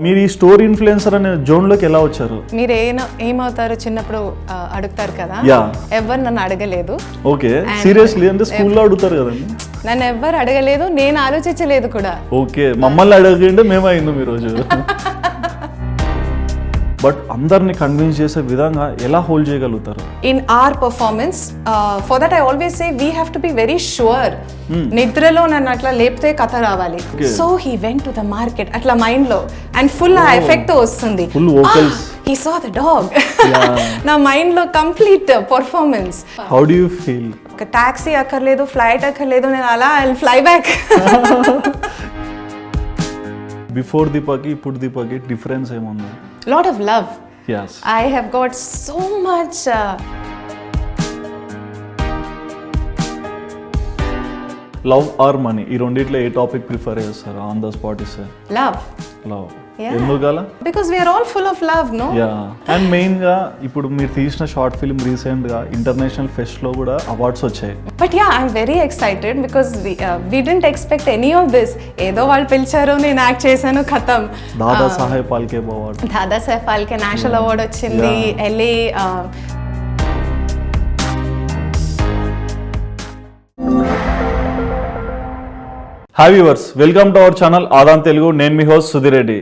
మీరు ఈ store influencer అనే జోన్లోకి ఎలా వచ్చారు? మీరు ఏమవుతారు చిన్నప్పుడు అడుగుతారు కదా, ఎవరు నన్ను అడగలేదు. Okay, seriously? అంటే స్కూల్లో అడుగుతారు కదండి. నన్ను ఎవ్వరు అడగలేదు, నేను ఆలోచించలేదు కూడా. ఓకే, మమ్మల్ని అడగండి మేము అయిందాం ఈరోజు. బట్ అందరిని కన్విన్స్ చేసే విధంగా ఎలా హోల్డ్ చేయగలుగుతారు? In our performance, for that I always say we have to be very sure. నిద్రలో నన్ను అట్లా లేపితే కథ రావాలి. So he went to the market అట్లా మైండ్ లో, అండ్ ఫుల్ ఆ ఎఫెక్ట్ వస్తుంది. Full vocals, he saw the dog. నా మైండ్ లో complete performance. How do you feel? ఒక టాక్సీ అక్కర్లేదు, ఫ్లైట్ అక్కర్లేదు, నేను అలా ఐ ఫ్లై బ్యాక్. బిఫోర్ దీపాకి ఇప్పుడు దీపాకి డిఫరెన్స్ ఏముంది? Lot of love. Yes. I have got so much love or money, ఈ రెండిట్లో ఏ టాపిక్ ప్రిఫర్ చేస్తారు on the spot? Is love. Love. Yeah. ఎందుకలా? Because we are all full of love, no? Yeah. And main గా ఇప్పుడు మీరు తీసిన short film recent గా ఇంటర్నేషనల్ ఫెస్ట్ లో కూడా అవార్డ్స్ వచ్చాయి. But yeah, I'm very excited because we didn't expect any of this. ఏదో వాళ్ళు పిలిచారు, నేను యాక్ట్ చేశాను, ఖతం. Dada Saheb Phalke award, Dada Saheb Phalke national award వచ్చింది. LA hi viewers, welcome to our channel Aadan Telugu. నేను మీ హోస్ట్ సుధీర్ రెడ్డి.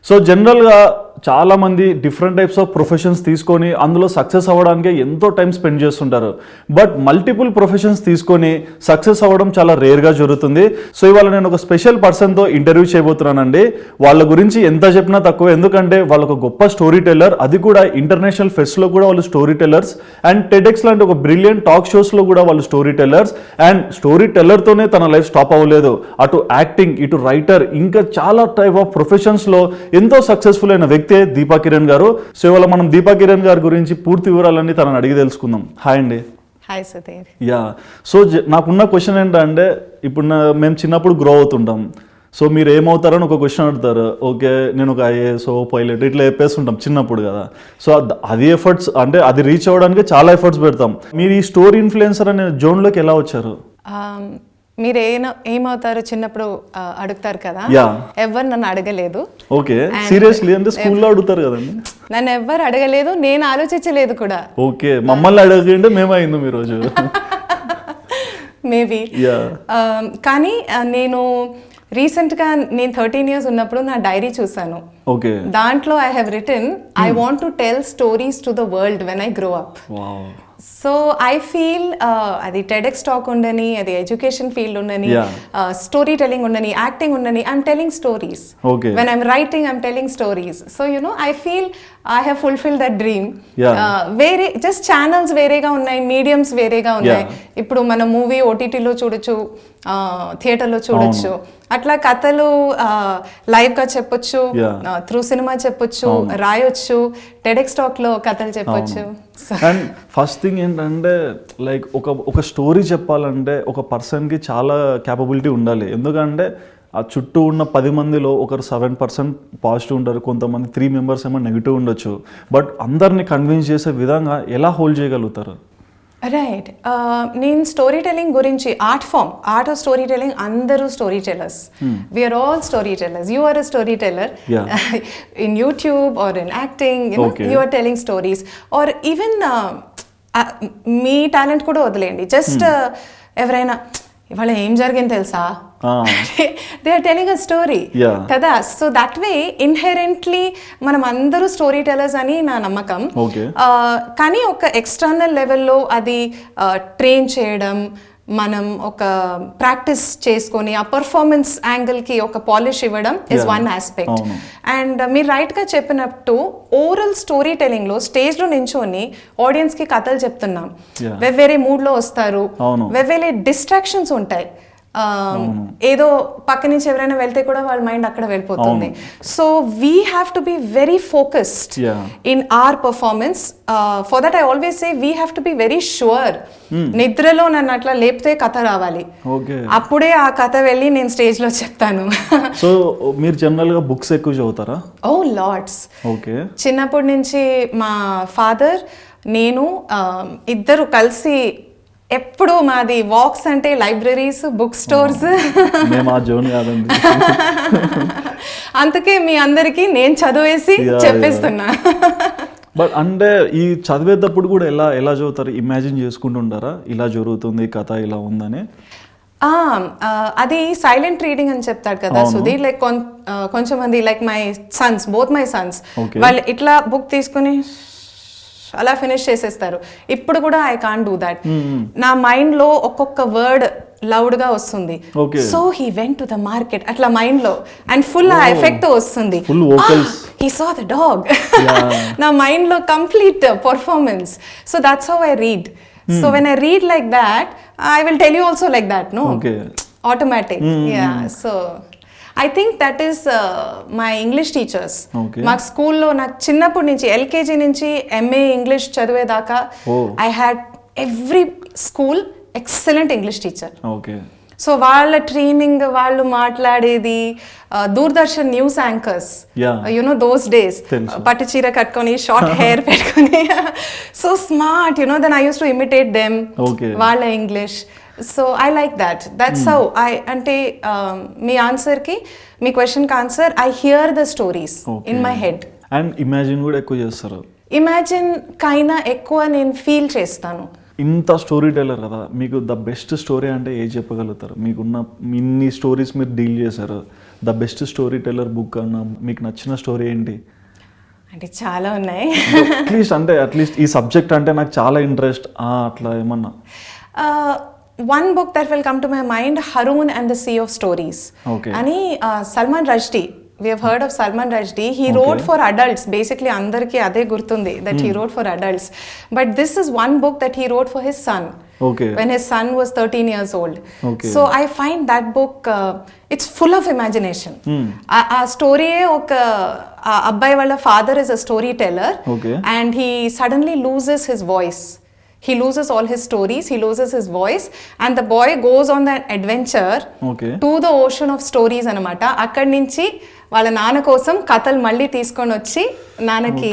సో జనరల్గా చాలామంది డిఫరెంట్ టైప్స్ ఆఫ్ ప్రొఫెషన్స్ తీసుకొని అందులో సక్సెస్ అవ్వడానికి ఎంతో టైం స్పెండ్ చేస్తుంటారు. బట్ మల్టిపుల్ ప్రొఫెషన్స్ తీసుకొని సక్సెస్ అవ్వడం చాలా రేర్గా జరుగుతుంది. సో ఇవాళ నేను ఒక స్పెషల్ పర్సన్తో ఇంటర్వ్యూ చేయబోతున్నానండి. వాళ్ళ గురించి ఎంత చెప్పినా తక్కువ, ఎందుకంటే వాళ్ళు ఒక గొప్ప స్టోరీ టెల్లర్, అది కూడా ఇంటర్నేషనల్ ఫెస్ట్లో కూడా వాళ్ళు స్టోరీ టెల్లర్స్, అండ్ టెడెక్స్ లాంటి ఒక బ్రిలియంట్ టాక్ షోస్లో కూడా వాళ్ళు స్టోరీ టెల్లర్స్. అండ్ స్టోరీ టెల్లర్తోనే తన లైఫ్ స్టాప్ అవ్వలేదు, అటు యాక్టింగ్, ఇటు రైటర్, ఇంకా చాలా టైప్ ఆఫ్ ప్రొఫెషన్స్లో ఎంతో సక్సెస్ఫుల్ అయిన వ్యక్తే దీపా కిరణ్ గారు. సో ఇవాళ మనం దీపా కిరణ్ గారి గురించి పూర్తి వివరాలన్నీ తనని అడిగి తెలుసుకుందాం. హాయ్ అండి. హాయ్ సుధీర్. యా, సో నాకున్న క్వశ్చన్ ఏంటంటే, ఇప్పుడు మేము చిన్నప్పుడు గ్రో అవుతుంటాం. సో మీరు ఏమవుతారని ఒక క్వశ్చన్ అడుగుతారు. ఓకే, నేను ఒక IAS పైలట్ ఇట్లా చెప్పేస్తుంటాం చిన్నప్పుడు కదా. సో అది ఎఫర్ట్స్, అంటే అది రీచ్ అవ్వడానికి చాలా ఎఫర్ట్స్ పెడతాం. మీరు ఈ స్టోరీ ఇన్ఫ్లుయెన్సర్ అనే జోన్లోకి ఎలా వచ్చారు? మీరు ఏమవుతారు చిన్నప్పుడు అడుగుతారు కదా, ఎవరు నన్ను అడగలేదు. Okay, seriously? అంటే స్కూల్లో అడుగుతారు కదండి. నన్ను ఎవ్వరు అడగలేదు, నేను ఆలోచించలేదు కూడా. ఓకే, మమ్మల్ని అడగండి మేము అయిందాం ఈరోజు. మేబీ. కానీ నేను రీసెంట్గా నేను 13 years ఉన్నప్పుడు నా డైరీ చూసాను. ఓకే, దాంట్లో I have return, I want to tell stories to the world when I grow up. So I feel అది టెడెక్స్ టాక్ ఉండని, అది ఎడ్యుకేషన్ ఫీల్డ్ ఉండని, స్టోరీ టెలింగ్ ఉండని, యాక్టింగ్ ఉండని, I'm telling stories. When I'm writing I'm telling stories. So I feel I have fulfil that dream. వేరే just channels వేరేగా ఉన్నాయి, mediums వేరేగా ఉన్నాయి. ఇప్పుడు మన మూవీ OTTలో చూడొచ్చు, థియేటర్లో చూడొచ్చు. అట్లా కథలు లైవ్గా చెప్పొచ్చు, త్రూ సినిమా చెప్పొచ్చు, రాయొచ్చు, టెడెక్స్ టాక్లో కథలు చెప్పొచ్చు. అండ్ ఫస్ట్ థింగ్ ఏంటంటే, లైక్ ఒక స్టోరీ చెప్పాలంటే ఒక పర్సన్కి చాలా క్యాపబిలిటీ ఉండాలి. ఎందుకంటే ఆ చుట్టూ ఉన్న 10 మందిలో ఒకరు 7% పాజిటివ్ ఉంటారు, కొంతమంది 3 members ఏమో నెగిటివ్ ఉండొచ్చు. బట్ అందరిని కన్విన్స్ చేసే విధంగా ఎలా హోల్డ్ చేయగలుగుతారు? రైట్. నేను స్టోరీ టెలింగ్ గురించి, ఆర్ట్ ఆఫ్ స్టోరీ టెలింగ్, అందరూ story tellers. We are all story tellers. You are a story teller in YouTube or in acting. You are telling stories. Or even మీ talent కూడా వదిలేయండి, just ఎవరైనా ఇవాళ ఏం జరిగింది తెలుసా, they are telling a story కదా. సో దట్ వే ఇన్హెరెంట్లీ మనం అందరూ స్టోరీ టెలర్స్ అని నా నమ్మకం. కానీ ఒక ఎక్స్టర్నల్ లెవెల్లో అది ట్రైన్ చేయడం, మనం ఒక ప్రాక్టీస్ చేసుకొని ఆ పర్ఫార్మెన్స్ యాంగిల్కి ఒక పాలిష్ ఇవ్వడం ఇస్ వన్ ఆస్పెక్ట్. అండ్ మీరు రైట్గా చెప్పినట్టు ఓరల్ స్టోరీ టెలింగ్లో స్టేజ్లో నించొని ఆడియన్స్కి కథలు చెప్తున్నాం. వెవ్వేరే మూడ్లో వస్తారు, వెవ్వేరే డిస్ట్రాక్షన్స్ ఉంటాయి. ఏదో పక్క నుంచి ఎవరైనా వెళ్తే కూడా వాళ్ళ మైండ్ అక్కడ వెళ్ళిపోతుంది. So we have to be very focused in our performance. For that I always say we have to be very sure. నిద్రలో నన్ను అట్లా లేపితే కథ రావాలి, అప్పుడే ఆ కథ వెళ్ళి నేను స్టేజ్ లో చెప్తాను. సో మీరు జనరల్ గా బుక్స్ ఎక్కువ చదువుతారా? ఓ లాట్స్. ఓకే, చిన్నప్పటి నుంచి మా ఫాదర్, నేను ఇద్దరు కలిసి ఎప్పుడు మాది వాక్స్ అంటే లైబ్రరీస్, బుక్ స్టోర్స్. మేము ఆ జోన్ కాదండి. అందుకే మీ అందరికి నేను చదివేసి చెప్పేస్తున్నా. బట్ అంటే ఈ చదివేటప్పుడు కూడా ఎలా చదువుతారు? ఇమాజిన్ చేసుకుంటుంటారా ఇలా జరుగుతుంది కథ ఇలా ఉందని? అది సైలెంట్ రీడింగ్ అని చెప్తాడు కదా సుధీర్. లైక్ కొంచెం మంది like my Sons, both my Sons, వాళ్ళు ఇట్లా బుక్ తీసుకుని అలా ఫినిష్ చేసేస్తారు. ఇప్పుడు కూడా ఐ కాంట్ డూ దాట్. నా మైండ్ లో ఒక్కొక్క వర్డ్ లౌడ్ గా వస్తుంది. So he went to the market అట్లా మైండ్ లో అండ్ ఫుల్ ఆ ఎఫెక్ట్ వస్తుంది. He saw the dog. నా మైండ్ లో complete performance. So that's how I read. So when I read like that, I will tell you also like that, no? Automatic. Yeah. So I think that is my English teachers. మా స్కూల్లో నాకు చిన్నప్పటి నుంచి LKG నుంచి MA English చదివేదాకా I had every school excellent English teacher. Okay. So వాళ్ళ training, వాళ్ళు మాట్లాడేది, Doordarshan news anchors, you know those days, పట్టు చీర కట్టుకొని షార్ట్ హెయిర్ పెట్టుకొని, so smart, you know. Then I use to imitate them, వాళ్ళ English. So I like that. That's how I, అంటే మీ ఆన్సర్కి, మీ క్వశ్చన్కి answer, I hear the stories in my head. And imagine కూడా ఎక్కువ చేస్తారు. ఇమాజిన్ కైనా ఎక్కువ నేను ఫీల్ చేస్తాను. ఇంత స్టోరీ టెల్లర్ కదా, మీకు ద బెస్ట్ స్టోరీ అంటే ఏం చెప్పగలుగుతారు? మీకున్న ఇన్ని స్టోరీస్ మీరు డీల్ చేశారు, the best story teller book అన్న మీకు నచ్చిన స్టోరీ ఏంటి? అంటే చాలా ఉన్నాయి. అట్లీస్ట్ ఈ సబ్జెక్ట్ అంటే నాకు చాలా ఇంట్రెస్ట్ అట్లా ఏమన్నా? One book that will come to my mind, Haroon and the Sea of Stories. అని Salman Rushdie. We have heard of Salman Rushdie. He wrote for adults. Basically, andarki ade gurtundi that he wrote for adults. But this is one book that he wrote for his son. When his son was 13 years old. So I find that book, it's full of imagination. A story oka abbai wala father is a storyteller, and he suddenly loses his voice. He loses all his stories, he loses his voice, and the boy goes on that adventure to the ocean of stories anamata. Akkadi nunchi వాళ్ళ నాన్న కోసం కథలు మళ్ళీ తీసుకొని వచ్చి నాన్నకి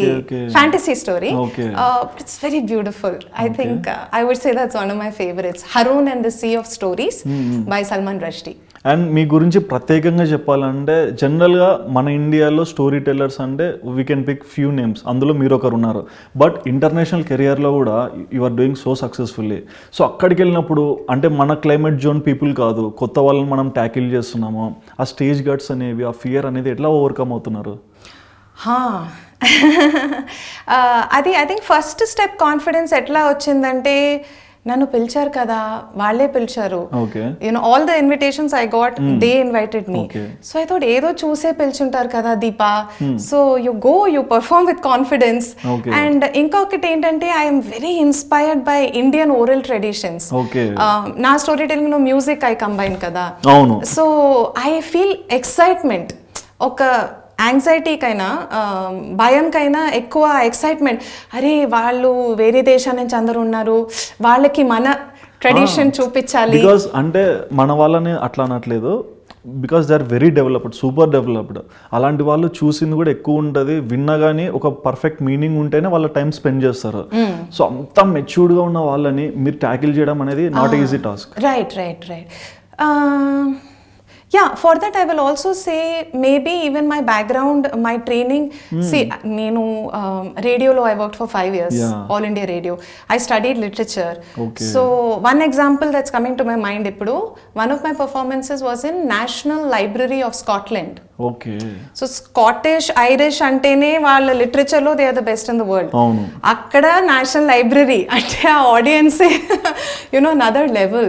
fantasy story. It's very beautiful. I think I would say that's one of my favourites, Haroun and the sea of stories by Salman Rushdie. And మీ గురించి ప్రత్యేకంగా చెప్పాలంటే, జనరల్గా మన ఇండియాలో స్టోరీ టెల్లర్స్ అంటే we can pick few names, అందులో మీరు ఒకరు ఉన్నారు. బట్ ఇంటర్నేషనల్ కెరియర్లో కూడా you are doing so successfully. So అక్కడికి వెళ్ళినప్పుడు అంటే మన క్లైమేట్ జోన్ పీపుల్ కాదు, కొత్త వాళ్ళని మనం ట్యాకిల్ చేస్తున్నాము, ఆ స్టేజ్ గట్స్ అనేవి, ఆ ఫియర్ అనేది ఎట్లా ఓవర్కమ్ అవుతున్నారు? అది I think first step confidence ఎట్లా వచ్చిందంటే, నన్ను పిలిచారు కదా, వాళ్ళే పిలిచారు. You know all the invitations I got, they invited me. So I thought ఏదో చూసే పిలిచుంటారు కదా Deepa, so you go, you perform with confidence. And ఇంకొకటి ఏంటంటే, I'm very inspired by Indian oral traditions. నా స్టోరీ టెల్లింగ్ లో మ్యూజిక్ ఐ కంబైన్ కదా, so I feel excitement. ఒక యాంగ్జైటీకైనా భయంకైనా ఎక్కువ ఎక్సైట్మెంట్. అరే వాళ్ళు వేరే దేశం నుంచి అందరూ ఉన్నారు, వాళ్ళకి మన ట్రెడిషన్ చూపించాలి. బికాస్ అంటే మన వాళ్ళని అట్లా అనట్లేదు, because they are very developed, super developed. అలాంటి వాళ్ళు చూసింది కూడా ఎక్కువ ఉంటుంది, విన్నా కానీ ఒక పర్ఫెక్ట్ మీనింగ్ ఉంటేనే వాళ్ళ టైం స్పెండ్ చేస్తారు. సో అంత మెచ్యూర్డ్గా ఉన్న వాళ్ళని మీరు ట్యాకిల్ చేయడం అనేది not easy task. Right. Yeah, for that I will also say maybe even my background, my training. See, nenu radio lo I worked for 5 years, All India Radio. I studied literature. So one example that's coming to my mind ippudu, one of my performances was in National Library of Scotland. So Scottish, Irish antene వాళ్ళ literature లో they are the best in the world. అక్కడ national library అంటే ఆ audience another level.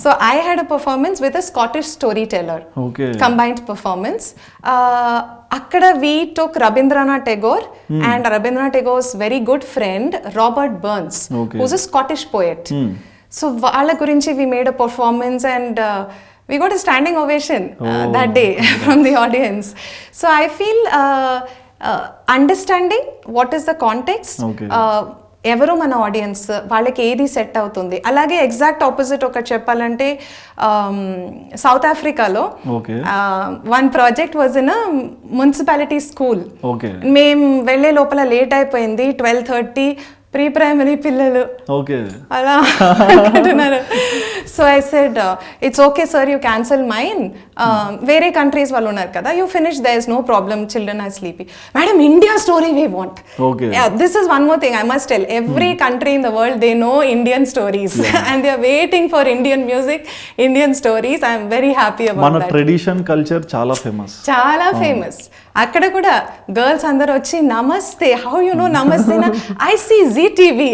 So I had a performance with a Scottish storyteller, combined performance. అక్కడ we took Rabindranath Tagore and Rabindranath Tagore's very good friend Robert Burns, who's a Scottish poet. So వాళ్ళ గురించి we made a performance and we got a standing ovation that day from the audience. So I feel understanding what is the context, ఎవరు మన audience, వాళ్ళకి ఏది set అవుతుంది. అలాగే exact opposite ఒకటి చెప్పాలంటే, సౌత్ ఆఫ్రికాలో one project was in municipality school. మేము వెళ్ళే లోపల లేట్ అయిపోయింది, 12:30. ప్రీ ప్రైమరీ పిల్లలు ఓకే అలా అనుకుంటున్నారు. So I said it's okay sir, you cancel mine, వేరే కంట్రీస్ వాళ్ళు ఉన్నారు కదా, you finish, there is no problem, children are sleepy. Madam, India story we want. Okay, this is one more thing I must tell, every country in the world they know Indian stories and they are waiting for Indian music, Indian stories. I'm very happy about మన that. Tradition culture చాలా famous, చాలా famous. అక్కడ కూడా girls అందరు వచ్చి నమస్తే, how you know namaste, I see Zee TV.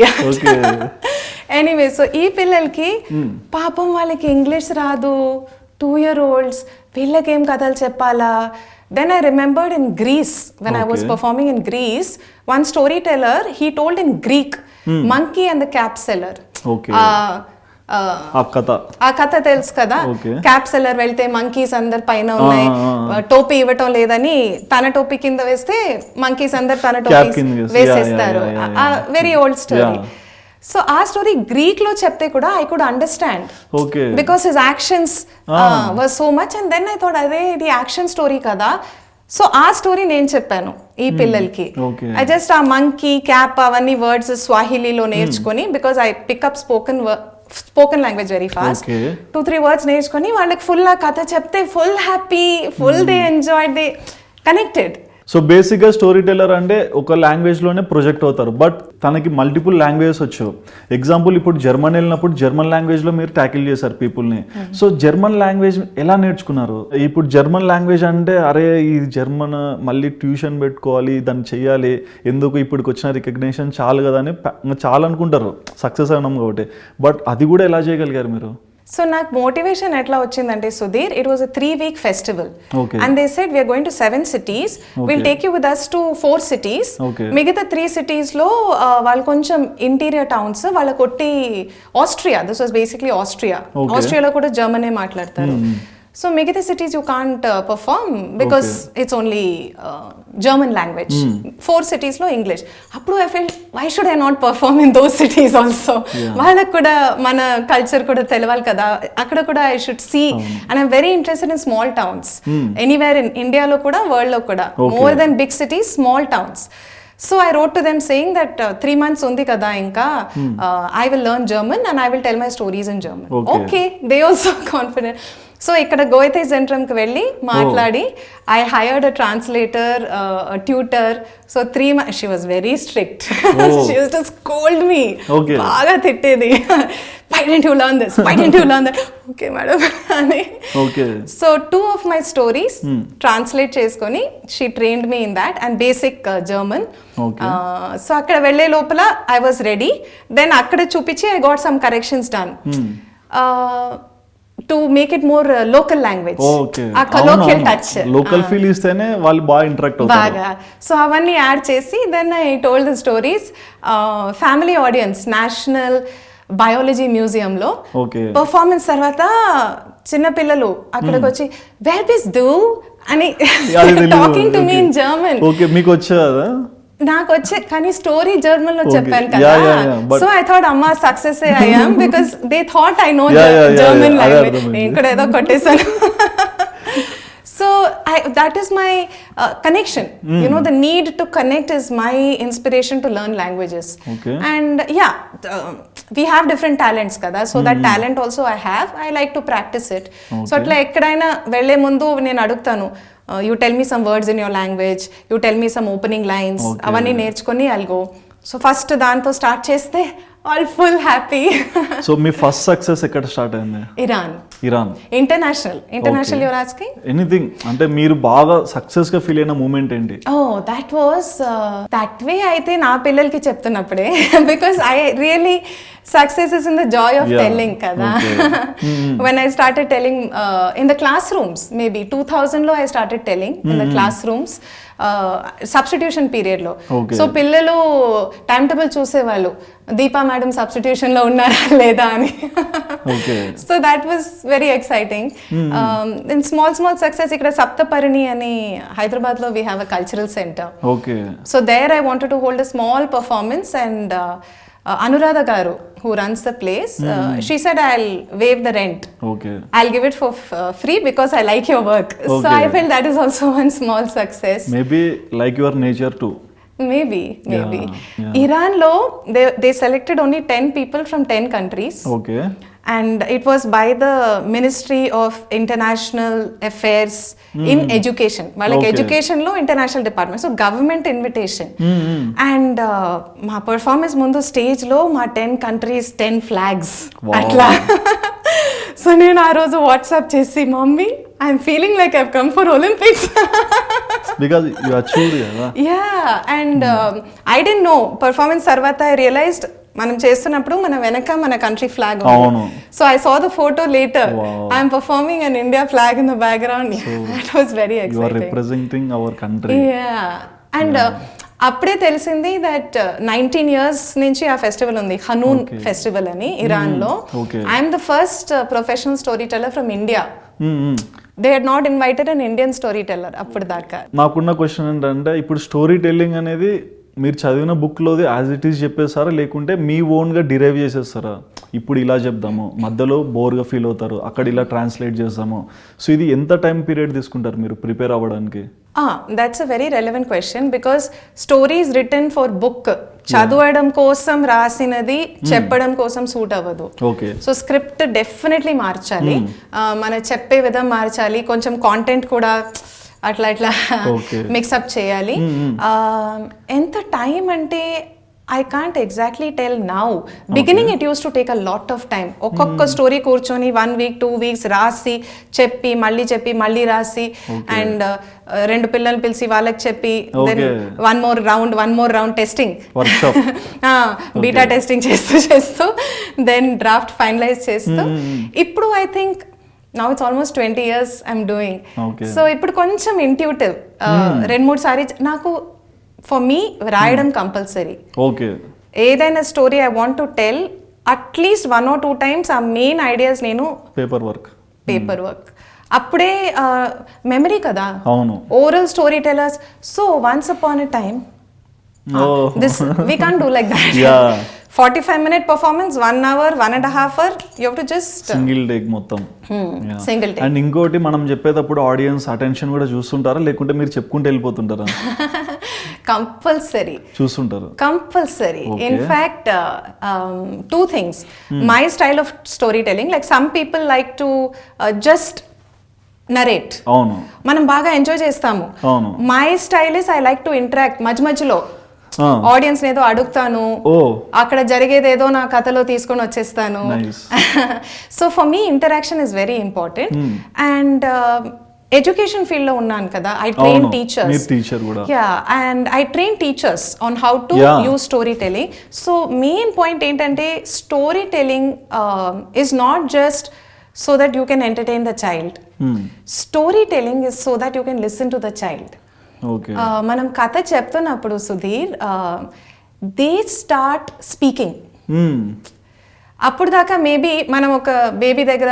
Anyway, so ఈ పిల్లలకి పాపం వాళ్ళకి ఇంగ్లీష్ రాదు, 2-year-olds, వీళ్ళకేం కథలు చెప్పాలా. Then I remembered in Greece, when I was performing in Greece, one storyteller, he told in Greek, monkey and the cap seller. Okay. ఆ కథ తెలుసు కదా, క్యాప్ సెల్లర్ వెళ్తే మంకీస్ అందరు పైన ఉన్నాయి, టోపీ ఇవ్వటం లేదని తన టోపీ కింద వేస్తే మంకీస్ అందరు తన టోపీ వేసేస్తారు. Very old story. సో ఆ స్టోరీ గ్రీక్ లో చెప్తే కూడా I could understand, because his actions were so much. And then I thought, అదే ఇది యాక్షన్ స్టోరీ కదా. సో ఆ స్టోరీ నేను చెప్పాను ఈ పిల్లలకి. ఐ జస్ట్ ఆ మంకీ క్యాప్ అవన్నీ వర్డ్స్ స్వాహిలీలో నేర్చుకొని, because I pick up spoken language very fast, 2-3 words నేర్చుకొని వాళ్ళకి ఫుల్ ఆ కథ చెప్తే full happy, full they enjoyed, they connected. So బేసిక్గా స్టోరీ టెల్లర్ అంటే ఒక లాంగ్వేజ్లోనే ప్రొజెక్ట్ అవుతారు, బట్ తనకి మల్టిపుల్ లాంగ్వేజెస్ వచ్చు. ఎగ్జాంపుల్, ఇప్పుడు జర్మన్ వెళ్ళినప్పుడు జర్మన్ లాంగ్వేజ్లో మీరు ట్యాకిల్ చేశారు పీపుల్ని. సో జర్మన్ లాంగ్వేజ్ ఎలా నేర్చుకున్నారు? ఇప్పుడు జర్మన్ లాంగ్వేజ్ అంటే అరే ఈ జర్మన్ మళ్ళీ ట్యూషన్ పెట్టుకోవాలి, దాన్ని చెయ్యాలి, ఎందుకు ఇప్పటికి వచ్చిన రికగ్నేషన్ చాలు కదా అని చాలా అనుకుంటారు సక్సెస్ అయినాం కాబట్టి. బట్ అది కూడా ఎలా చేయగలిగారు మీరు? సో నాకు మోటివేషన్ ఎట్లా వచ్చిందంటే Sudheer, it was a 3-week festival and they said we are going to 7 cities, will take you with us to 4 cities. మిగతా 3 cities లో వాళ్ళు కొంచెం ఇంటీరియర్ టౌన్స్, వాళ్ళ కొట్టి ఆస్ట్రియా, దిస్ వాజ్ బేసిక్లీ ఆస్ట్రియాలో కూడా జర్మనే మాట్లాడతారు. సో మిగతా cities you can't perform because it's only German language. 4 cities లో ఇంగ్లీష్. అప్పుడు I felt, why should I not perform in those cities also? వాళ్ళకు కూడా మన కల్చర్ కూడా తెలవాలి కదా, అక్కడ కూడా I should see. And I'm very interested in small towns, anywhere in ఇండియాలో కూడా వరల్డ్ లో కూడా, more than big cities, small towns. So I wrote to them saying that 3 months undi kada inka, I will learn German and I will tell my stories in German. Okay, they also confident. So ఇక్కడ Goethe సెంట్రమ్కి వెళ్ళి మాట్లాడి, I hired a translator, tutor. So 3 months she was very strict, she used to scold me, బాగా తిట్టేది. Why didn't you learn this? Why didn't you learn that? Okay, madam. So 2 of my stories translate చేసుకొని she trained me in that and basic German. So అక్కడ వెళ్ళే లోపల I was ready. Then అక్కడ చూపించి I got some corrections done. To make it more local language. ఆ colloquial touch. Local feel ఇస్తేనే వాళ్ళు బాగా ఇంటరాక్ట్ అవుతారు. బాగా. సో అవన్నీ యాడ్ చేసి then I told the stories. Family audience, national biology మ్యూజియంలో పర్ఫార్మెన్స్ తర్వాత చిన్న పిల్లలు అక్కడికి వచ్చి వేర్ ఇస్ డు అని talking to me in German. Okay, మీకు వచ్చేదా? నాకు వచ్చే, కానీ స్టోరీ జర్మన్ లో చెప్పాను కదా. సో ఐ థాట్ అమ్మా success I am, because they thought I know German language. నేను ఇక్కడ ఏదో కొట్టేశాను. So that is my connection. You know, the need to connect is my inspiration to learn languages. And yeah, we have different talents kada. So that talent also I have. I like to practice it. So atla ekkadaina velle mundu nenu adugtanu, you tell me some words in your language, you tell me some opening lines, avanni nerchukoni I'll go. So first danto start cheste all full happy. So me first success ఎక్కడ start అయింది? Iran. International you're asking? Anything అంటే మీరు బాగా success గా feel అయిన moment ఏంటి? That was that way అయితే నా పిల్లలకి చెప్తున్నప్పుడే, because I really success is in the joy of telling కదా. when I started telling in the classrooms, maybe 2000 లో I started telling in the classrooms, substitution period లో. So పిల్లలు time table చూసేవాళ్ళు, Deepa madam substitution లో ఉన్నారా లేదా అని. So that was very exciting. In small success, ఇక్కడ సప్తపరిణి అని హైదరాబాద్ లో we have a cultural centre. So there I wanted to hold a small performance and Anuradha garu, who runs the place, she said I'll waive the rent. I'll give it for free because I like your work. So I felt that is also one small success. Maybe like your nature too. Maybe. yeah. Iran lo they selected only 10 people from 10 countries. Okay And it was by the Ministry of International Affairs in Education. Like Okay. education lo international department. So government invitation. And మా performance ముందు stage లో మా 10 countries 10 flags. Wow. అట్లా. So నేను ఆ రోజు WhatsApp చేసి mummy I'm feeling like I've come for Olympics. Because you achieved కదా. Yeah and I didn't know performance తర్వాత ఐ రియలైజ్డ్ మనం చేస్తున్నప్పుడు మన వెనక మన కంట్రీ ఫ్లాగ్ అవును. So I saw the photo later Wow. I'm performing an India flag in the background. That was very you are exciting. Representing our country. Yeah and అప్పుడే తెలిసింది that 19 years నుంచి ఆ ఫెస్టివల్ ఉంది, హనూన్ festival అని Iran లో. Okay. I'm the first professional story teller from India. They head not invited an Indian story teller అప్పుడు దాకా. నాకున్న క్వశ్చన్ ఏంటంటే ఇప్పుడు స్టోరీ టెల్లింగ్ అనేది మీరు చదివిన బుక్లోది యాజ్ ఇట్ ఈస్ చెప్పేస్తారా లేకుంటే మీ ఓన్గా డిరైవ్ చేసేస్తారా? ఇప్పుడు ఇలా చెప్దాము, మధ్యలో బోర్గా ఫీల్ అవుతారు, అక్కడ ఇలా ట్రాన్స్లేట్ చేస్తాము. సో ఇది ఎంత టైం పీరియడ్ తీసుకుంటారు మీరు ప్రిపేర్ అవ్వడానికి? That's a very relevant question because stories return for book చదవడం కోసం రాసినది చెప్పడం కోసం సూట్ అవ్వదు. ఓకే. సో స్క్రిప్ట్ డెఫినెట్లీ మార్చాలి, మన చెప్పే విధం మార్చాలి, కొంచెం కాంటెంట్ కూడా అట్లా ఇట్లా మిక్సప్ చేయాలి. ఎంత టైం అంటే I can't exactly tell now. Beginning it use to take a lot of time. ఒక్కొక్క స్టోరీ కూర్చొని 1 week 2 weeks రాసి చెప్పి మళ్ళీ రాసి అండ్ 2 పిల్లలు పిలిచి వాళ్ళకి చెప్పి then one more round testing, beta testing చేస్తూ దెన్ డ్రాఫ్ట్ ఫైనలైజ్ చేస్తూ. ఇప్పుడు I think now it's almost 20 years I'm doing. Okay. So ఇప్పుడు కొంచెం ఇంట్యూటివ్ 2-3 సారి నాకు ఫర్ మీ రాయడం కంపల్సరీ. ఓకే. ఏదైనా story I want to tell at least 1 or 2 times ఆ main ideas నేను పేపర్ వర్క్ అప్పుడే మెమరీ కదా. అవును. Oral story tellers. So once upon a time this we can't do like that. Yeah. 45-minute performance, 1 hour, 1.5 hour, you have to just single take మొత్తం. Single take. And ఇంకోటి మనం చెప్పేటప్పుడు audience attention కూడా చూస్తుంటారా లేకుంటే మీరు చెప్పుకుంటూ వెళ్ళిపోతుంటారా? కంపల్సరీ చూస్తుంటారు. Compulsory. In fact 2 things. My style of storytelling, like some people like to just narrate. అవును. మనం బాగా ఎంజాయ్ చేస్తాము. అవును. My style is I like to interact మధ్యలో ఆడియన్స్ ఏదో అడుగుతాను, అక్కడ జరిగేది ఏదో నా కథలో తీసుకొని వచ్చేస్తాను. So for me interaction is very important. And education field లో ఉన్నాను కదా, I train teachers. Yeah and I train teachers on how to use story telling. So main point ఏంటంటే story telling is not just so that you can entertain the child. Storytelling is so that you can listen to the child. Okay. మనం కథ చెప్తున్నప్పుడు Sudheer they start speaking. అప్పుడు దాకా maybe మనం ఒక baby దగ్గర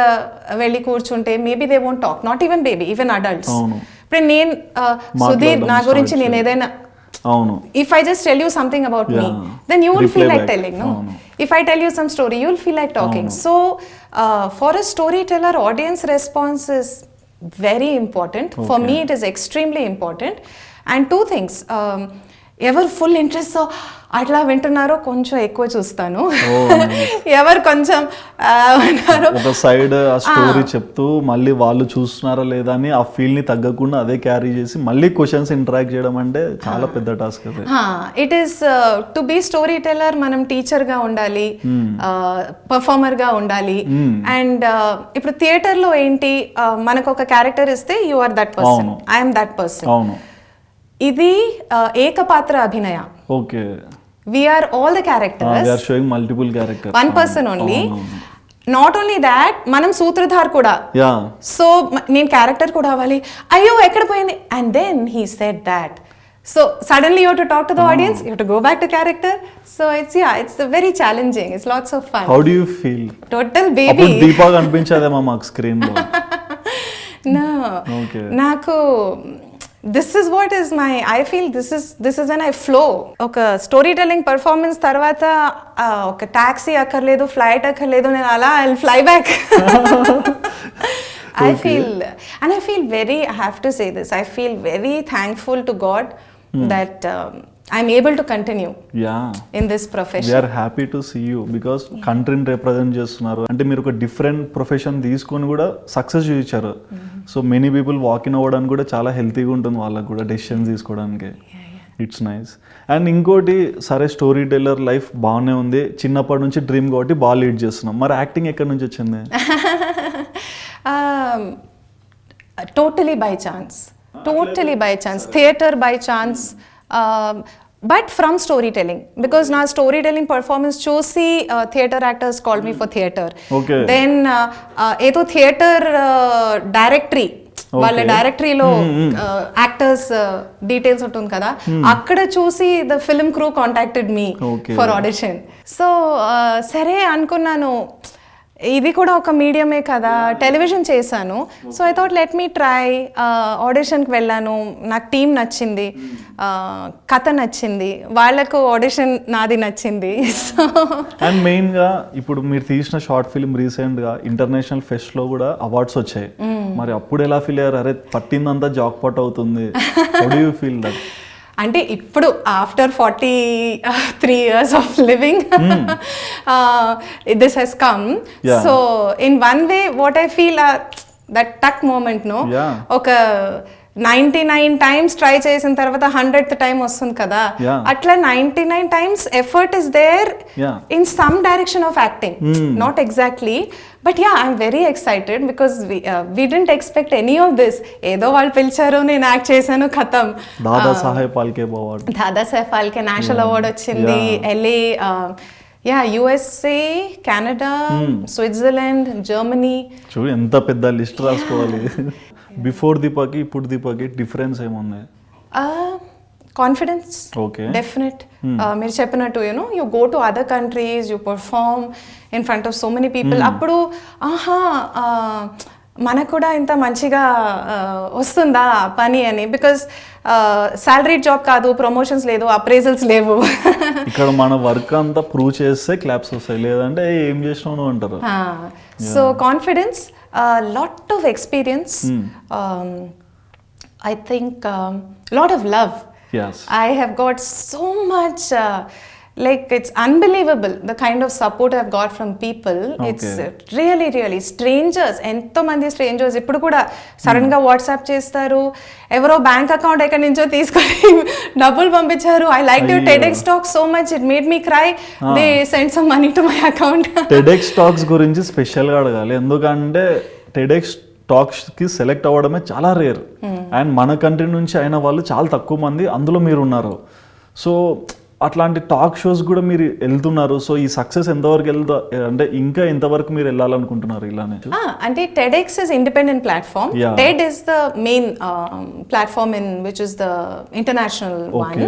వెళ్ళి కూర్చుంటే maybe they won't talk, not even baby, even adults. ఇప్పుడు నేను సుధీర్ నా గురించి నేను ఏదైనా if I just tell you something about me, then you will feel like telling, no? If I tell you some story, you will feel like talking. So for a storyteller, audience response is very important. For me it is extremely important. And 2 things, ఎవరు full interest అట్లా వింటున్నారో కొంచెం ఎక్కువ చూస్తాను, ఎవరు కొంచెం ఒక side ఆ స్టోరీ చెప్తూ మళ్ళీ వాళ్ళు చూస్తున్నారా లేదా అని ఆ ఫీల్ ని తగ్గకుండా అదే క్యారీ చేసి మళ్ళీ క్వశ్చన్స్ ఇంటరాక్ట్ చేయడం అంటే చాలా పెద్ద టాస్క్. అది it is to be story teller. మనం టీచర్ గా ఉండాలి, పర్ఫార్మర్ గా ఉండాలి. అండ్ ఇప్పుడు థియేటర్ లో ఏంటి, మనకు ఒక క్యారెక్టర్ ఇస్తే you are that person, I'm that person. అవును. ఇది ఏకపాత్ర అభినయ. Okay. We are all the characters. We are showing multiple characters. One person only. Not only that, మనం సూత్రధార్ కూడా. సో నేను క్యారెక్టర్ కూడా అవ్వాలి, అయ్యో ఎక్కడ పోయింది, and then he said that. So suddenly you have to talk to the audience, you have to go back to character. So it's very challenging. It's lots of fun. How do you feel? Total baby. అప్పుడు దీపా కనిపించదేమో మాకు screen లో. No. Okay. నాకు this is what is my, I feel this is when I flow. ఒక story telling performance తర్వాత ఒక taxi అక్కర్లేదు, flight అక్కర్లేదు, నేను అలా I fly back. I feel very, I have to say this, I feel very thankful to God that I'm able to continue yeah in this profession. We are happy to see you because కంట్రీని represent చేస్తున్నారు. అంటే మీరు ఒక different profession తీసుకొని కూడా success చూపించారు. So many people walk-in అవ్వడానికి కూడా చాలా హెల్తీగా ఉంటుంది వాళ్ళకి కూడా డెసిషన్స్ తీసుకోవడానికి. It's nice. అండ్ ఇంకోటి సరే స్టోరీ టెల్లర్ లైఫ్ బాగానే ఉంది, చిన్నప్పటి నుంచి డ్రీమ్ కాబట్టి బాగా లీడ్ చేస్తున్నాం. మరి యాక్టింగ్ ఎక్కడి నుంచి వచ్చింది? Totally by chance. Totally by chance. Theatre by chance. But from storytelling, because now storytelling performance చూసి theatre actors called me for theatre. Okay. Then ఏదో theatre directory వాళ్ళ డైరెక్టరీలో యాక్టర్స్ డీటెయిల్స్ ఉంటుంది కదా, అక్కడ చూసి the film crew contacted me for audition. So సరే అనుకున్నాను, ఇది కూడా ఒక మీడియమే కదా, టెలివిజన్ చేశాను. So I thought let me try. ఆడిషన్కి వెళ్ళాను, నాకు టీం నచ్చింది, కథ నచ్చింది, వాళ్ళకు ఆడిషన్ నాది నచ్చింది. సో అండ్ మెయిన్గా ఇప్పుడు మీరు తీసిన షార్ట్ ఫిల్మ్ రీసెంట్గా ఇంటర్నేషనల్ ఫెస్ట్లో కూడా అవార్డ్స్ వచ్చాయి. మరి అప్పుడు ఎలా ఫీల్ అయ్యారు? అరే పట్టిందంతా జాక్పాట్ అవుతుంది. How do you feel that? అంటే ఇప్పుడు after 43 years of living this has come. So in one way what I feel that టక్ మూమెంట్ నో, ఒక 99 times ట్రై చేసిన తర్వాత 100th time వస్తుంది కదా, అట్లా 99 times effort is there in some direction of acting, not exactly. But yeah I'm very excited because we didn't expect any of this. ఏదో వాళ్ళు పిలిచారు, నేను యాక్ట్ చేశాను, ఖతం. దాదాసాహెబ్ ఫాల్కే నేషనల్ అవార్డ్ వచ్చింది. LA, USA, Canada, Switzerland, Germany. చూడు ఎంత పెద్ద లిస్ట్ రాసుకోవాలి. బిఫోర్ దీపాకి ఇప్పుడు దీపాకి డిఫరెన్స్ ఏముంది? Confidence, okay, definite. మీరు చెప్పినట్టు you go to other countries, you perform in front of so many people. అప్పుడు మనకు కూడా ఇంత మంచిగా వస్తుందా పని అని, బికాస్ సాలరీ జాబ్ కాదు, ప్రమోషన్స్ లేదు, అప్రైజల్స్ లేవు. ఇక్కడ మన వర్క్ అంతా ప్రూవ్ చేస్తే క్లాప్స్ వస్తాయి, లేదంటే ఏం చేసినావు అంటారు. So confidence, lot of experience, I think lot of love. Yes, I have got so much like it's unbelievable the kind of support I've got from people. It's really strangers, ఎంతో మంది strangers ఇప్పుడు కూడా sudden గా WhatsApp చేస్తారు, ఎవరో bank account ఎక్కడి నుంచో తీసుకొని డబ్బులు పంపించారు. I liked your TEDx talk so much, it made me cry. They sent some money to my account. TEDx talks గురించి స్పెషల్గా అడగాలి, ఎందుకంటే TEDx టాక్స్ కి సెలెక్ట్ అవ్వడమే చాలా రేర్. అండ్ మన కంట్రీ నుంచి అయిన వాళ్ళు చాలా తక్కువ మంది, అందులో మీరు ఉన్నారు. సో అట్లాంటి టాక్ షోస్ కూడా మీరు వెళ్తున్నారు. సో ఈ సక్సెస్ ఎంతవరకు అంటే ఇంకా ఎంతవరకు మీరు వెళ్ళాలనుకుంటున్నారు ఇలానే? అంటే TEDx is independent platform. TED is the main platform in which is the international one.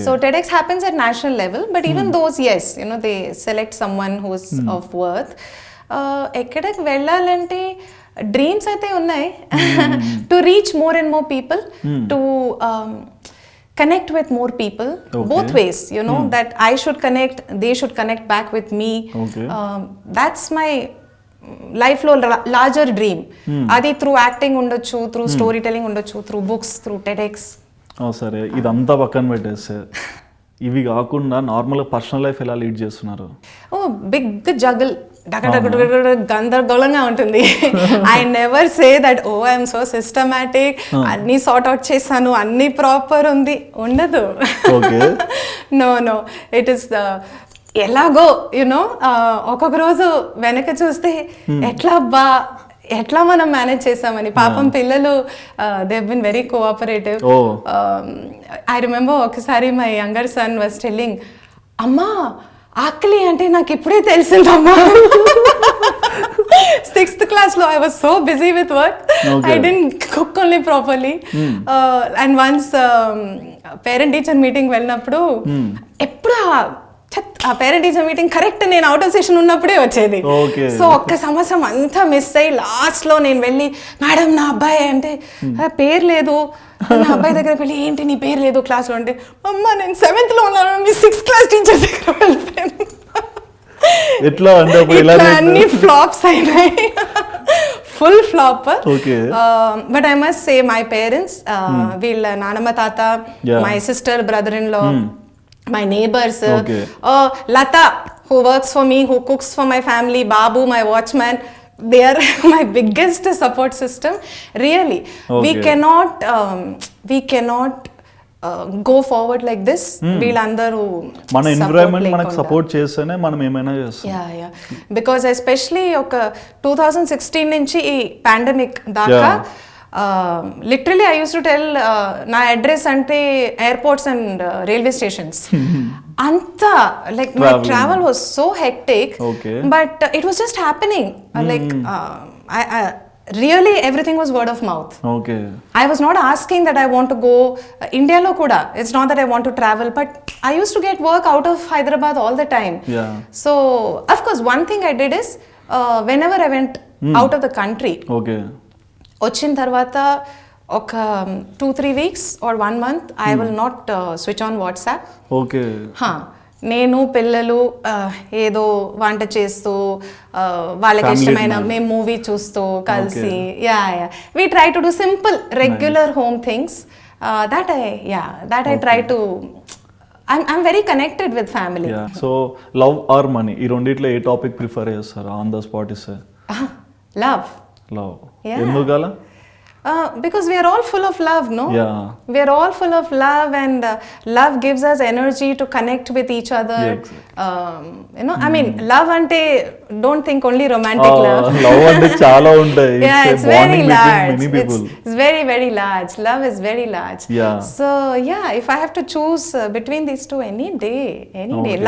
So TEDx happens at national level, but even those, yes, they select someone who is of worth. ఎక్కడికి వెళ్ళాలంటే dreams అయితే ఉన్నాయి, to reach more and more people, to connect with more people, both ways, that I should connect, they should connect back with me. That's my life lo larger dream. Adi through acting undochu, through storytelling undochu, through books, through TEDx. సరే ఇదంతా పక్కన పెట్టేస్తే ఇవి కాకుండా నార్మల్గా personal life ఎలా lead చేస్తున్నారు? Big juggle, గందరగోళంగా ఉంటుంది. I never say that I'm so systematic, అన్ని సార్ట్ అవుట్ చేస్తాను, అన్ని ప్రాపర్ ఉంది, ఉండదు. నో ఇట్ ఈస్ ఎలాగో ఒక్కొక్క రోజు వెనక చూస్తే ఎట్లా మనం మేనేజ్ చేసామని. పాపం పిల్లలు they been very cooperative. I remember ఒకసారి my younger son was telling, అమ్మా ఆకలి అంటే నాకు ఇప్పుడే తెలిసిందమ్మా. 6th class లో I was so busy with work, I didn't cook only properly. And once parent teacher meeting వెళ్ళినప్పుడు ఎప్పుడు ఆ పేరెంట్ టీచర్ మీటింగ్ కరెక్ట్ నేను అవుట్ ఆఫ్ సెషన్ ఉన్నప్పుడే వచ్చేది. సో ఒక్క సంవత్సరం అంతా మిస్ అయ్యి లాస్ట్ లో నేను వెళ్ళి, మేడం నా అబ్బాయి అంటే పేరు లేదు, నా అబ్బాయి దగ్గరకు వెళ్ళి ఏంటి నీ పేరు లేదు క్లాస్ లో అంటే, అమ్మ నేను 7th లో ఉన్నాను, మీ 6th క్లాస్ టీచర్ దగ్గర వెళ్ళిపోయాను. ఎట్లా అంటే అన్ని ఫ్లాప్స్ అయినాయి. full flopper. Okay. But I must say my parents, వీళ్ళ నానమ్మ తాత, my sister, brother-in-law, my neighbors, Lata, who works for me, who cooks for my family, Babu, my watchman, they are my biggest support system. Really, we cannot go forward like this. వీళ్ళందరూ మన environment మనకు support చేస్తేనే మనం ఏమైనా చేస్తాం. Yeah because especially ఒక 2016 నుంచి ఈ పాండమిక్ దాకా literally I use to tell నా అడ్రస్ అంటే ఎయిర్పోర్ట్స్ అండ్ రైల్వే స్టేషన్స్ అంతా like my travel was so hectic but it was just happening like really everything was word of mouth. Okay. I was not asking that I want to go India lo kuda, it's not that I want to travel, but I used to get work out of Hyderabad all the time. Yeah. So of course one thing I did is whenever I went out of the country, okay, వచ్చిన తర్వాత ఒక 2-3 weeks or 1 month I will not switch on WhatsApp. Okay. నేను పిల్లలు ఏదో వంట చేస్తూ వాళ్ళకి ఇష్టమైన మేము మూవీ చూస్తూ కలిసి we try to do simple regular home things that I try to I'm very connected with family. So love or money ఈ రెండిట్లో ఏ టాపిక్ ప్రిఫర్ చేస్తారు ఆన్ ద స్పాట్? ఇస్తే లవ్. ఎందుకలా? Because we are all full of love, no? Yeah. We are all full of love, and love gives us energy to connect with each other. Yeah, I mean, love ante, don't think only romantic love. Love ante chaala untayi. Yeah, it's very large. It's very, very large. Love is very large. Yeah. So yeah, if I have to choose between these two any day.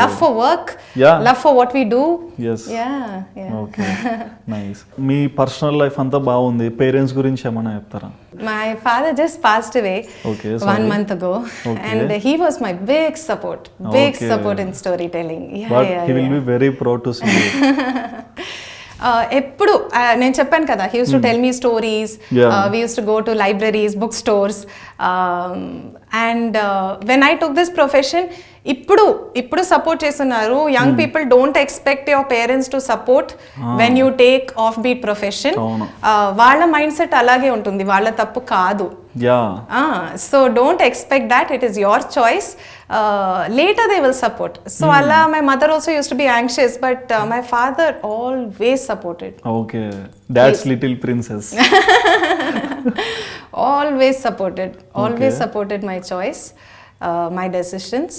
Love for work. Yeah. Love for what we do. Yes. Yeah. Okay. Nice. Me personal life అంతా బాగుంది. Parents గురించి ఏమన్నా చెప్తారా? My father just passed away 1 month ago, and he was my big support in storytelling. He will be very proud to see you. ఎప్పుడు నేను చెప్పాను కదా, he used to tell me stories. We used to go to libraries, bookstores, and when I took this profession, ఇప్పుడు support చేస్తున్నారు. Young people don't expect your parents to support when you take off beat profession. వాళ్ళ mind set అలాగే ఉంటుంది, వాళ్ళ తప్పు కాదు. So don't expect that, it is your choice. Later they will support. So Allah, my mother also used to be anxious, but my father always supported. Okay, that's little princess. Always supported my choice, my decisions.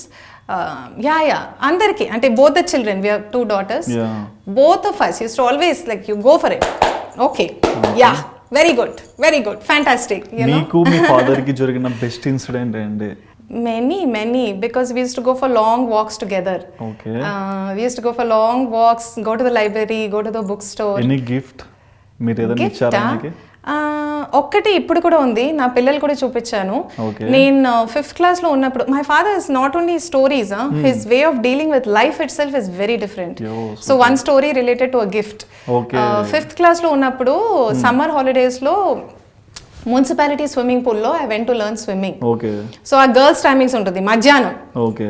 Andarki, ante both the children, we have 2 daughters. Both of us used to always like, you go for it. Okay. Yeah, very good, fantastic. Meeku me father కి జరిగిన best incident ఏంటి? Many, because we used to go for long walks together. Okay. We used to go for long walks, go to the library, go to the bookstore. Any gift మీరు ఏదైనా ఇచ్చారా మీకు? ఒక్కటి ఇప్పుడు కూడా ఉంది, నా పిల్లలు కూడా చూపించాను. నేను 5th క్లాస్ లో ఉన్నప్పుడు, my father is not only stories, his way of dealing with life it self is very different. So one story related to a gift. 5th class లో ఉన్నప్పుడు సమ్మర్ హాలిడేస్ లో మున్సిపాలిటీ స్విమ్మింగ్ పూల్ లో I went to learn swimming. So ఆ girls timings ఉంటుంది మధ్యాహ్నం,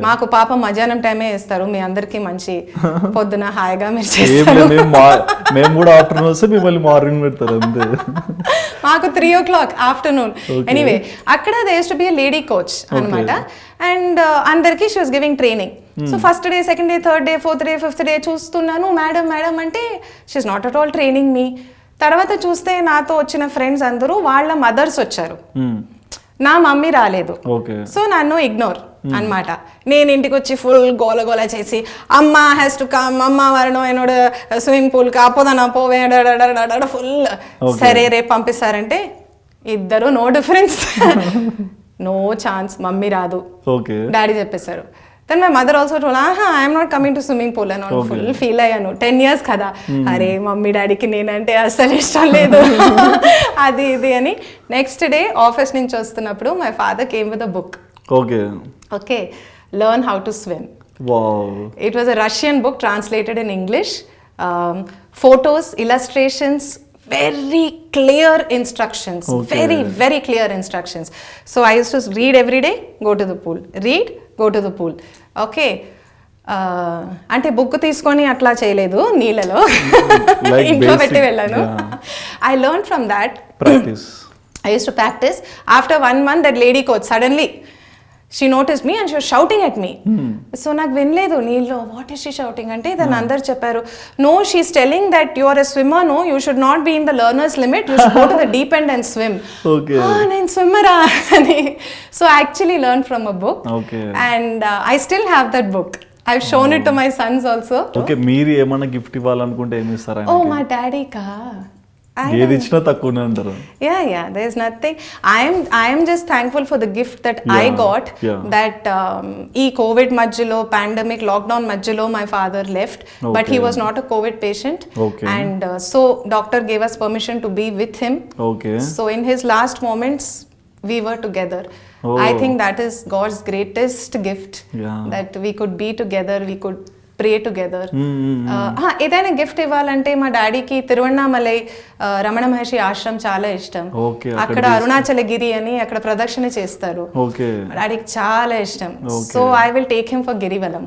మాకు పాపం మధ్యాహ్నం టైమే వేస్తారు, మీ అందరికి మంచి పొద్దున హాయిగా మీరు చేస్తారు. మేము కూడా ఆఫ్టర్నూన్ వస్తే మిమ్మల్ని మార్నింగ్ పెడతారు అంతే. మాకు 3 o'clock ఆఫ్టర్నూన్. ఎనీవే అక్కడ they used to be a lady coach అన్నమాట, అండ్ అందరికి she was giving training. So first day, second day, third day, fourth day, fifth day చూస్తున్నాను, మేడం అంటే she is not at all training me. తర్వాత చూస్తే నాతో వచ్చిన friends అందరూ వాళ్ళ మదర్స్ వచ్చారు, నా మమ్మీ రాలేదు. సో నన్ను ఇగ్నోర్ అన్నమాట. నేను ఇంటికి వచ్చి ఫుల్ గోల చేసి, అమ్మ హ్యాస్ టు కమ్, అమ్మ వరణం ఎన్నోడు స్విమ్మింగ్ పూల్ కాపోదనా పోవే ఫుల్. సరే రేపు పంపిస్తారంటే ఇద్దరు no difference, no chance, mummy రాదు, డాడీ చెప్పేశారు. Then my mother also told, I am not coming to swimming pool and all. Full feel ayyanu. 10 years kada. Are mummy daddy ki nenante asalu ishtam ledu. Adi idi ani. Next day office nunchi vastunnappudu my father came with a book. Okay. Learn how to swim. Wow. It was a Russian book translated in English. Photos, illustrations, very clear instructions. Very clear instructions. So I used to read every day, go to the pool. Read, go to the pool. Okay. అంటే book తీసుకొని అట్లా చేయలేదు నీళ్ళలో Like ఇంట్లో basic, పెట్టి వెళ్ళాను. I learn from that. Practice. I used to practice. After 1 month, that lady coach suddenly she noticed me and she was shouting at me. So నాకు వినలేదు నీళ్ళు. వాట్ ఈస్ షీ షౌటింగ్ అంటే దాన్ని అందరు చెప్పారు, no she is telling that you are a swimmer, no you should not be in the learners limit, you should go to the deep end and swim. నేను స్విమ్మరా అని. So I actually learn from a book and I still have that book. I've shown it to my sons also. Okay, మీరు ఏమైనా gift ఇవ్వాలనుకుంటే ఏమి ఇస్తారా? Oh, my daddy ka. ఏది ఇచ్చినా తక్కువనే అంటారు. Yeah, there's nothing. I am just thankful for the gift that I got. That ఈ COVID మధ్యలో, pandemic lockdown మధ్యలో my father left, but he was not a COVID patient. And so doctor gave us permission to be with him. So in his last moments we were together. I think that is God's greatest gift, that we could be together, we could pray together. ఏదైనా gift ఇవ్వాలంటే మా డాడీకి తిరువణ్ణామలై రమణ మహర్షి ఆశ్రమం చాలా ఇష్టం. అక్కడ అరుణాచలగిరి అని అక్కడ ప్రదక్షిణ చేస్తారు. మా డాడీకి చాలా ఇష్టం. So I will take him for Girivalam.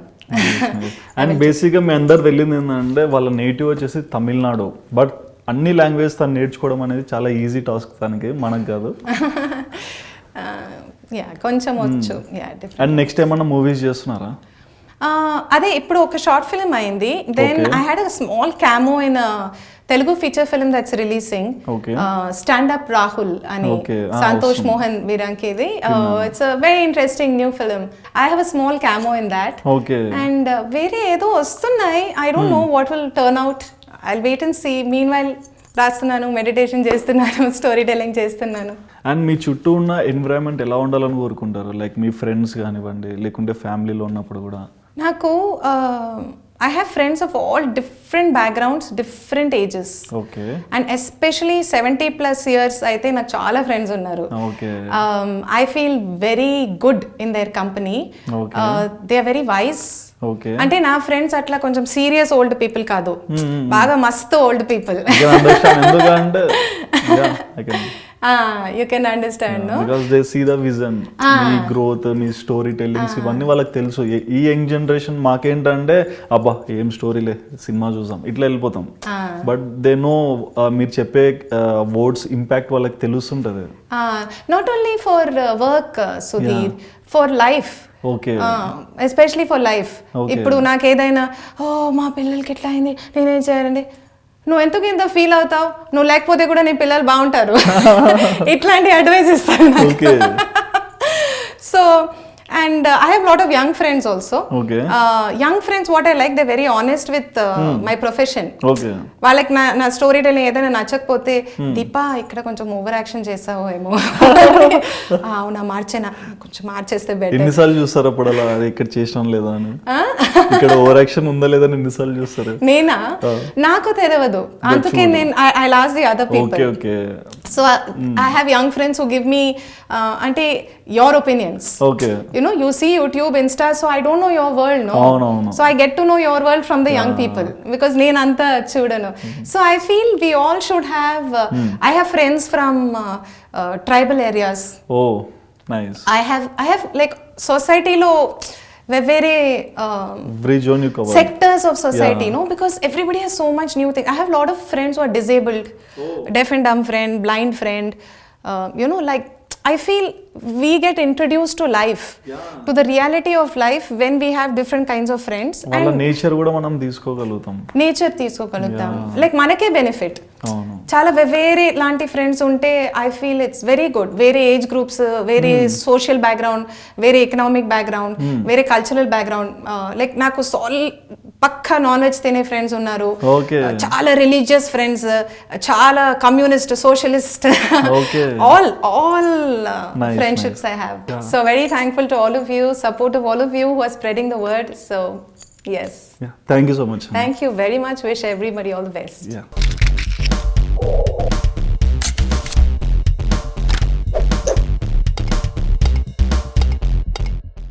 And బేసిక్గా మీ అందరు తెలియదు ఏంటంటే వాళ్ళ నేటివ్ వచ్చేసి తమిళనాడు, బట్ అన్ని లాంగ్వేజ్ తను నేర్చుకోవడం అనేది చాలా ఈజీ టాస్క్ తనకి, మనకు కాదు. కొంచెం వచ్చు. అండ్ నెక్స్ట్ ఏమన్నా మూవీస్ చేస్తున్నారా? అదే ఇప్పుడు ఒక షార్ట్ ఫిల్మ్ అయింది. Then I had a small cameo in Telugu feature film that's releasing, stand up Rahul అని, సంతోష్ మోహన్ వీరంకిది. It's a very interesting new film. I have a small cameo in that. And వేరే ఏదో వస్తున్నాయి. I don't know what will turn out. I will wait and see. Meanwhile రాస్తున్నాను, meditation చేస్తున్నాను, story telling చేస్తున్నాను. And మీ చుట్టూ ఉన్న environment ఎలా ఉండాలని కోరుకుంటారు? లైక్ మీ ఫ్రెండ్స్ కానివ్వండి, లేకుంటే ఫ్యామిలీలో ఉన్నప్పుడు కూడా. నాకు I have friends of all different backgrounds, different ages. Okay. And especially 70+ years అయితే నాకు చాలా ఫ్రెండ్స్ ఉన్నారు. Okay. I feel very good in their company. Okay. They are very wise. Okay. అంటే నా ఫ్రెండ్స్ అట్లా కొంచెం సీరియస్ ఓల్డ్ పీపుల్ కాదు, బాగా మస్తు ఓల్డ్ పీపుల్. ఎందుకంటే you can understand, no? Because they see the vision, me growth, me story tellings ఇవన్నీ వాళ్ళకి తెలుసు. ఈ యంగ్ జనరేషన్ మాకేంటంటే అబ్బా ఏం స్టోరీలే, సినిమా చూసాం ఇట్లా వెళ్ళిపోతాం. బట్ దే నో మీరు చెప్పే వర్డ్స్ ఇంపాక్ట్ వాళ్ళకి తెలుస్తుంటది. Not only for work Sudheer, for life. Okay. Especially for life. ఇప్పుడు నాకు ఏదైనా మా పిల్లలకి ఎట్లా అయింది, నేనేం చేయాలండి, నువ్వు ఎందుకు ఇంత ఫీల్ అవుతావు, నువ్వు లేకపోతే కూడా నీ పిల్లలు బాగుంటారు, ఇట్లాంటి అడ్వైస్ ఇస్తాను. So and I have a lot of young friends also. Okay. Young friends, what I like, they're very honest with my profession. Okay. వాళ్ళకి నా స్టోరీ టెల్లింగ్ ఏదైనా నచ్చకపోతే, దీపా ఇక్కడ కొంచెం ఓవర్ యాక్షన్ చేసావు ఏమో, అవునా మార్చేనా, కొంచెం మార్చేస్తే బెటర్. ఎన్నిసార్లు చూస్తారు అప్పుడు అలా ఇక్కడ చేసినాం లేదా అని, ఇక్కడ ఓవర్ యాక్షన్ ఉందా లేదా అని ఎన్నిసార్లు చూస్తారు? నేనా, నాకు తెలియదు, అందుకే నేను I last the other people. Okay. So I have young friends who give me అంటే your opinions. Okay. You know, you see YouTube, Insta, so I don't know your world, no? No. So I get to know your world from the young people, because నేను అంతా చూడను. So I feel we all should have, I have friends from tribal areas. Oh, nice. I have like society lo very sectors of society, no? Because everybody has so much new thing. I have a lot of friends who are disabled, deaf and dumb friend, blind friend, you know, like I feel we get introduced to life, to the reality of life when we have different kinds of friends. And nature కూడా మనం తీసుకోగలుగుతాం. Nature తీసుకోగలుగుతాం, like మనకే benefit. చాలా వేరే లాంటి friends ఉంటే I feel it's very good. వేరే age groups, వేరే social background, వేరే ఎకనామిక్ బ్యాక్గ్రౌండ్, వేరే కల్చరల్ బ్యాక్గ్రౌండ్. లైక్ నాకు పక్కా నాన్ వెజ్ తినే ఫ్రెండ్స్ ఉన్నారు, చాలా రిలీజియస్ ఫ్రెండ్స్, చాలా communist, socialist, all friendships I have. So very thankful to all of you, supportive all of you who are spreading the word. So yes. Thank you so much. Thank you very much. Wish everybody all the best.